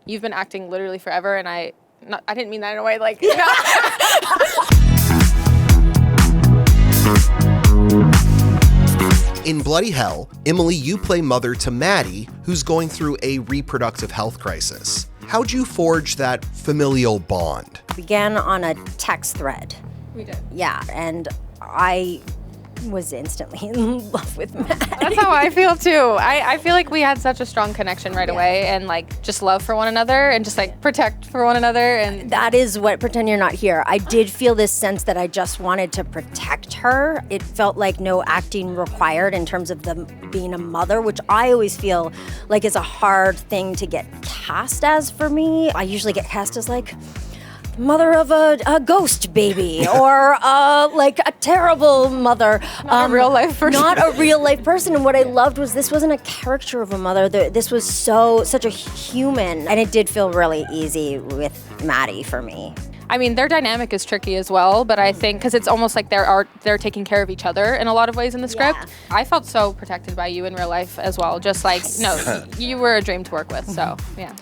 you've been acting literally forever, and I didn't mean that in a way like, In Bloody Hell, Emily, you play mother to Maddie, who's going through a reproductive health crisis. How'd you forge that familial bond? Began on a text thread. We did. Yeah, and I was instantly in love with Maddie. That's how I feel too. I feel like we had such a strong connection right away, and like just love for one another and just like protect for one another. And that is what Pretend You're Not Here. I did feel this sense that I just wanted to protect her. It felt like no acting required in terms of them being a mother, which I always feel like is a hard thing to get cast as for me. I usually get cast as like mother of a ghost baby or like a terrible mother. Not a real life person. Not a real life person. And what I loved was this wasn't a caricature of a mother. This was such a human. And it did feel really easy with Maddie for me. I mean, their dynamic is tricky as well, but I think because it's almost like they're taking care of each other in a lot of ways in the script. Yeah. I felt so protected by you in real life as well. Just like, no, you were a dream to work with. So, yeah.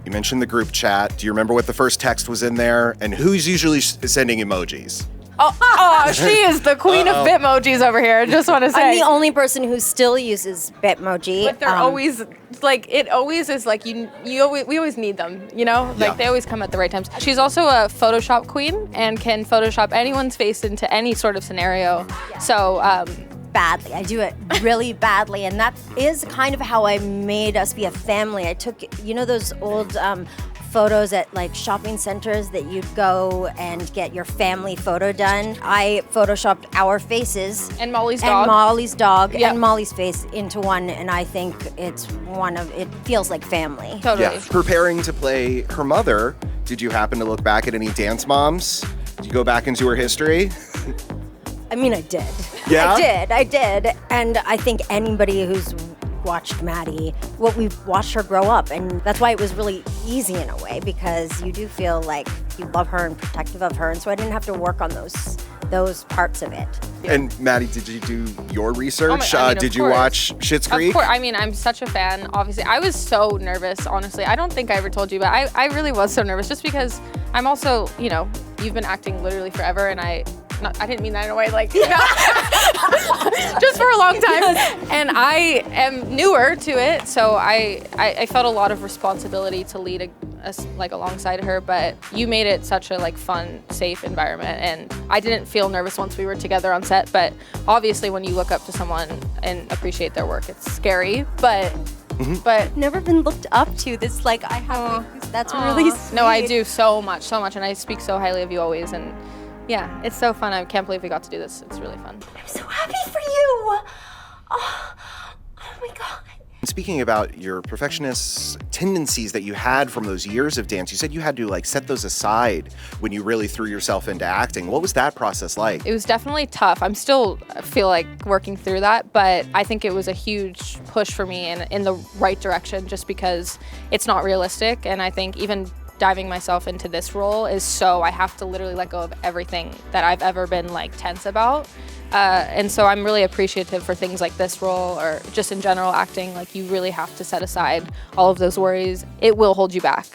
You mentioned the group chat. Do you remember what the first text was in there? And who's usually sending emojis? Oh, she is the queen of Bitmojis over here. I just want to say. I'm the only person who still uses Bitmoji. But they're always, like, it always is like, we always need them, you know? Like, they always come at the right times. She's also a Photoshop queen and can Photoshop anyone's face into any sort of scenario. Yeah. So, badly. I do it really badly, and that is kind of how I made us be a family. I took, you know, those old photos at like shopping centers that you'd go and get your family photo done. I photoshopped our faces and Molly's dog yep. and Molly's face into one, and I think it feels like family. Totally. Yeah. Preparing to play her mother, did you happen to look back at any dance moms? Did you go back into her history? I mean, I did. Yeah? I did. And I think anybody who's watched Maddie, we've watched her grow up, and that's why it was really easy in a way, because you do feel like you love her and protective of her, and so I didn't have to work on those parts of it. And Maddie, did you do your research? Did you course. Watch Schitt's Creek? Of course. I mean, I'm such a fan, obviously. I was so nervous, honestly. I don't think I ever told you, but I really was so nervous just because I'm also, you know, you've been acting literally forever, and I didn't mean that in a way like, just for a long time. And I am newer to it, so I felt a lot of responsibility to lead like alongside her, but you made it such a like fun, safe environment, and I didn't feel nervous once we were together on set, but obviously when you look up to someone and appreciate their work, it's scary, but But never been looked up to. This like I have. That's really sweet. No, I do so much, and I speak so highly of you always, and yeah, it's so fun. I can't believe we got to do this. It's really fun. I'm so happy for you. Oh my God. Speaking about your perfectionist tendencies that you had from those years of dance, you said you had to like set those aside when you really threw yourself into acting. What was that process like? It was definitely tough. I'm still feel like working through that, but I think it was a huge push for me in the right direction, just because it's not realistic, and I think even diving myself into this role is so I have to literally let go of everything that I've ever been like tense about. And so I'm really appreciative for things like this role, or just in general acting. Like, you really have to set aside all of those worries. It will hold you back.